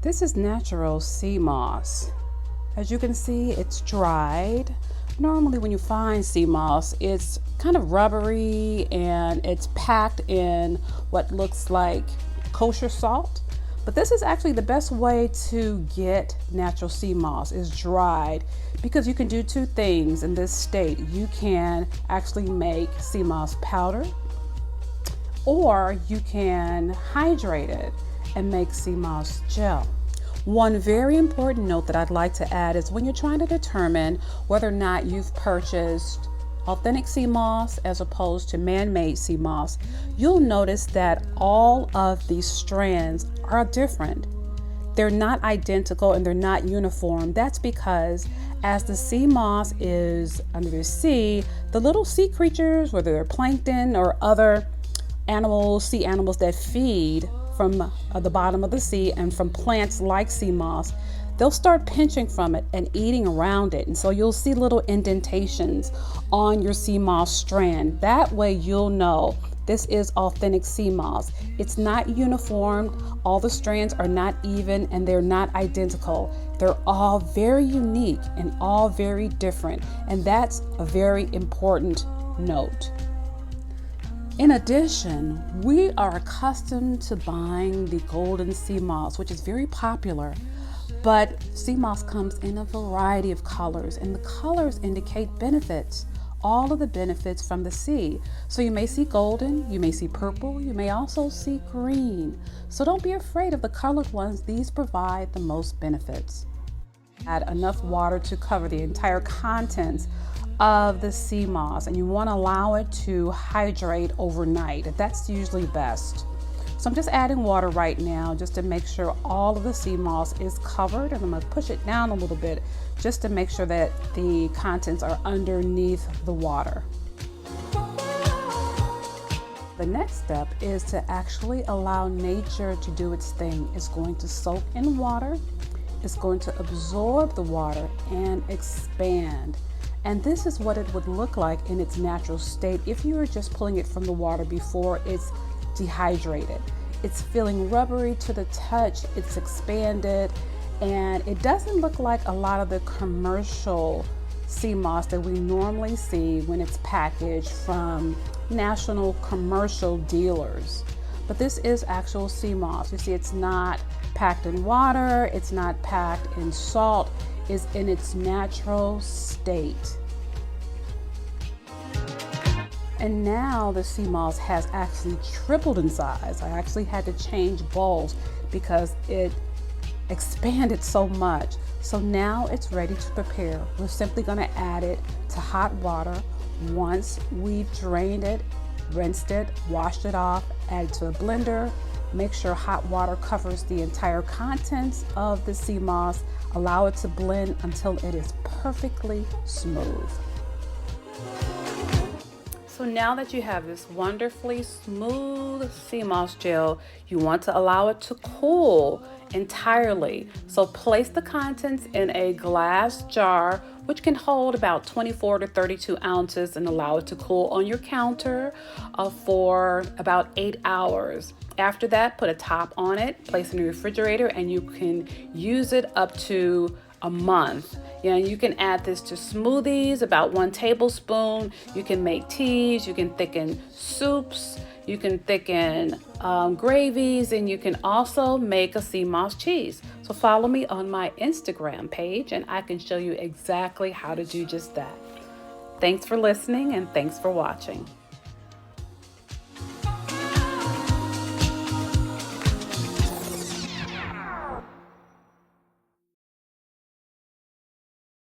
This is natural sea moss. As you can see, it's dried. Normally when you find sea moss, it's kind of rubbery and it's packed in what looks like kosher salt. But this is actually the best way to get natural sea moss is dried, because you can do two things in this state. You can actually make sea moss powder, or you can hydrate it and make sea moss gel. One very important note that I'd like to add is when you're trying to determine whether or not you've purchased authentic sea moss as opposed to man-made sea moss, you'll notice that all of these strands are different. They're not identical and they're not uniform. That's because as the sea moss is under the sea, the little sea creatures, whether they're plankton or other animals, sea animals that feed from the bottom of the sea and from plants like sea moss, they'll start pinching from it and eating around it. And so you'll see little indentations on your sea moss strand. That way you'll know this is authentic sea moss. It's not uniform. All the strands are not even and they're not identical. They're all very unique and all very different. And that's a very important note. In addition, we are accustomed to buying the golden sea moss, which is very popular. But sea moss comes in a variety of colors, and the colors indicate benefits, all of the benefits from the sea. So you may see golden, you may see purple, you may also see green. So don't be afraid of the colored ones. These provide the most benefits. Add enough water to cover the entire contents of the sea moss, and you want to allow it to hydrate overnight. That's usually best. So I'm just adding water right now just to make sure all of the sea moss is covered, and I'm going to push it down a little bit just to make sure that the contents are underneath the water. The next step is to actually allow nature to do its thing. It's going to soak in water, it's going to absorb the water and expand. And this is what it would look like in its natural state if you were just pulling it from the water before it's dehydrated. It's feeling rubbery to the touch, it's expanded, and it doesn't look like a lot of the commercial sea moss that we normally see when it's packaged from national commercial dealers. But this is actual sea moss. You see, it's not packed in water, it's not packed in salt, it's in its natural state. And now the sea moss has actually tripled in size. I actually had to change bowls because it expanded so much. So now it's ready to prepare. We're simply going to add it to hot water. Once we've drained it, rinsed it, washed it off, add it to a blender. Make sure hot water covers the entire contents of the sea moss. Allow it to blend until it is perfectly smooth. So now that you have this wonderfully smooth sea moss gel, you want to allow it to cool entirely. So place the contents in a glass jar, which can hold about 24 to 32 ounces, and allow it to cool on your counter for about 8 hours. After that, put a top on it, place it in the refrigerator, and you can use it up to a month. You can add this to smoothies, about 1 tablespoon. You can make teas, you can thicken soups, you can thicken gravies, and you can also make a sea moss cheese. So follow me on my Instagram page and I can show you exactly how to do just that. Thanks for listening and thanks for watching.